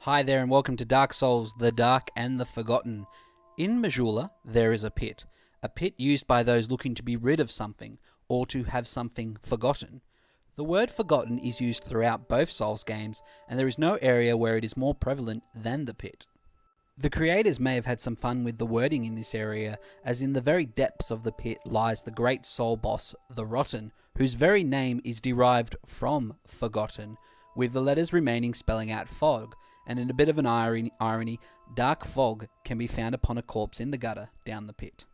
Hi there and welcome to Dark Souls, the Dark and the Forgotten. In Majula, there is a pit used by those looking to be rid of something, or to have something forgotten. The word forgotten is used throughout both Souls games, and there is no area where it is more prevalent than the pit. The creators may have had some fun with the wording in this area, as in the very depths of the pit lies the great soul boss, the Rotten, whose very name is derived from forgotten, with the letters remaining spelling out fog, and in a bit of an irony, dark fog can be found upon a corpse in the gutter down the pit.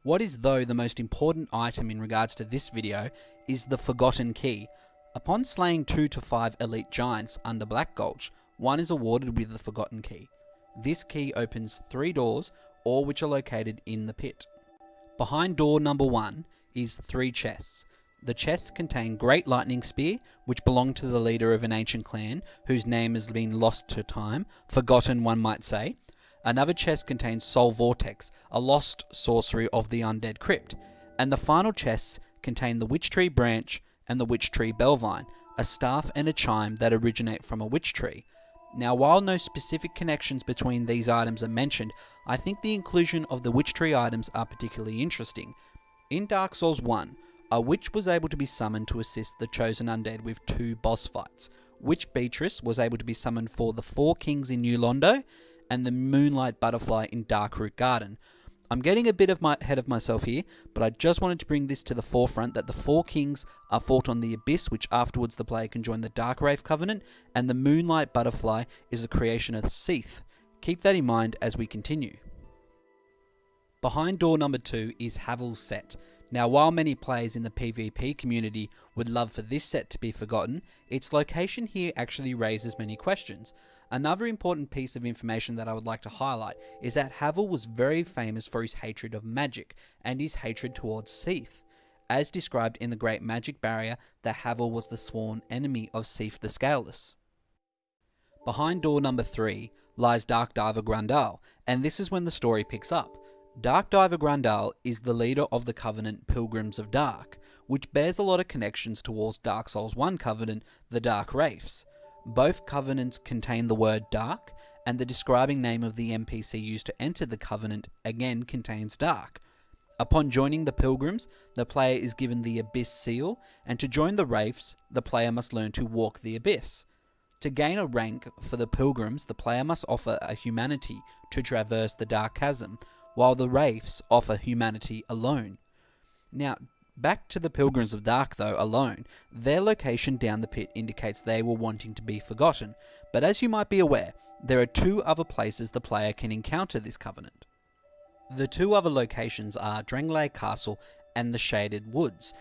What is though the most important item in regards to this video is the Forgotten Key. Upon slaying 2 to 5 elite giants under Black Gulch, one is awarded with the Forgotten Key. This key opens 3 doors, all which are located in the pit. Behind door number 1 is 3 chests. The chests contain Great Lightning Spear, which belonged to the leader of an ancient clan, whose name has been lost to time, forgotten one might say. Another chest contains Soul Vortex, a lost sorcery of the Undead Crypt. And the final chests contain the Witch Tree Branch and the Witch Tree Bellvine, a staff and a chime that originate from a witch tree. Now, while no specific connections between these items are mentioned, I think the inclusion of the Witch Tree items are particularly interesting. In Dark Souls 1, a witch was able to be summoned to assist the chosen undead with 2 boss fights. Witch Beatrice was able to be summoned for the 4 Kings in New Londo and the Moonlight Butterfly in Darkroot Garden. I'm getting a bit ahead of myself here, but I just wanted to bring this to the forefront that the 4 Kings are fought on the Abyss, which afterwards the player can join the Darkwraith Covenant, and the Moonlight Butterfly is a creation of Seath. Keep that in mind as we continue. Behind door number 2 is Havel's set. Now, while many players in the PvP community would love for this set to be forgotten, its location here actually raises many questions. Another important piece of information that I would like to highlight is that Havel was very famous for his hatred of magic and his hatred towards Seath. As described in the Great Magic Barrier, that Havel was the sworn enemy of Seath the Scaleless. Behind door number 3 lies Dark Diver Grandal, and this is when the story picks up. Dark Diver Grandal is the leader of the Covenant Pilgrims of Dark, which bears a lot of connections towards Dark Souls 1 Covenant, the Dark Wraiths. Both Covenants contain the word Dark, and the describing name of the NPC used to enter the Covenant again contains Dark. Upon joining the Pilgrims, the player is given the Abyss Seal, and to join the Wraiths, the player must learn to walk the Abyss. To gain a rank for the Pilgrims, the player must offer a humanity to traverse the Dark Chasm, while the Wraiths offer humanity alone. Now, back to the Pilgrims of Dark though alone, their location down the pit indicates they were wanting to be forgotten, but as you might be aware, there are 2 other places the player can encounter this covenant. The 2 other locations are Drangleic Castle and the Shaded Woods.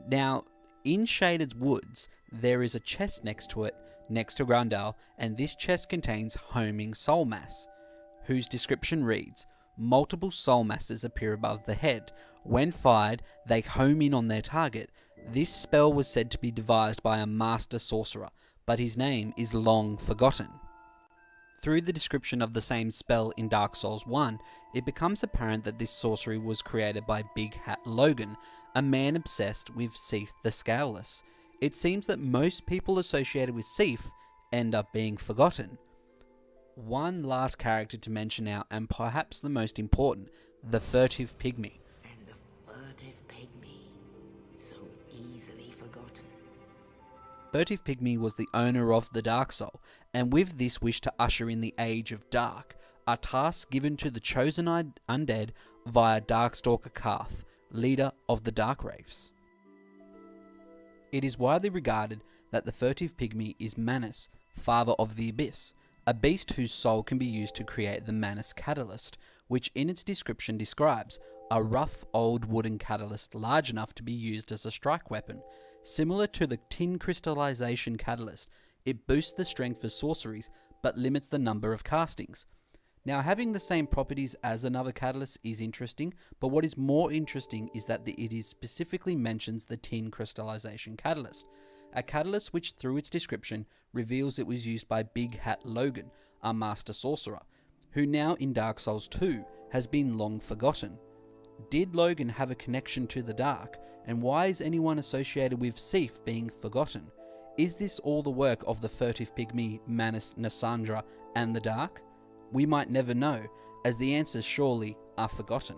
Now, in Shaded Woods, there is a chest next to it, next to Grandal, and this chest contains Homing Soul Mass, whose description reads, multiple soul masses appear above the head. When fired, they home in on their target. This spell was said to be devised by a master sorcerer, but his name is long forgotten. Through the description of the same spell in Dark Souls 1, it becomes apparent that this sorcery was created by Big Hat Logan, a man obsessed with Seath the Scaleless. It seems that most people associated with Seath end up being forgotten. One last character to mention now, and perhaps the most important, the Furtive Pygmy. And the Furtive Pygmy, so easily forgotten. Furtive Pygmy was the owner of the Dark Soul, and with this wished to usher in the Age of Dark, a task given to the chosen undead via Darkstalker Karth, leader of the Dark Wraiths. It is widely regarded that the Furtive Pygmy is Manus, father of the Abyss, a beast whose soul can be used to create the Manus Catalyst, which in its description describes a rough old wooden catalyst large enough to be used as a strike weapon. Similar to the Tin Crystallization Catalyst, it boosts the strength of sorceries, but limits the number of castings. Now, having the same properties as another catalyst is interesting, but what is more interesting is that it specifically mentions the Tin Crystallization Catalyst. A catalyst which through its description reveals it was used by Big Hat Logan, a master sorcerer, who now in Dark Souls 2 has been long forgotten. Did Logan have a connection to the Dark, and why is anyone associated with Seath being forgotten? Is this all the work of the furtive pygmy Manus Nasandra and the Dark? We might never know, as the answers surely are forgotten.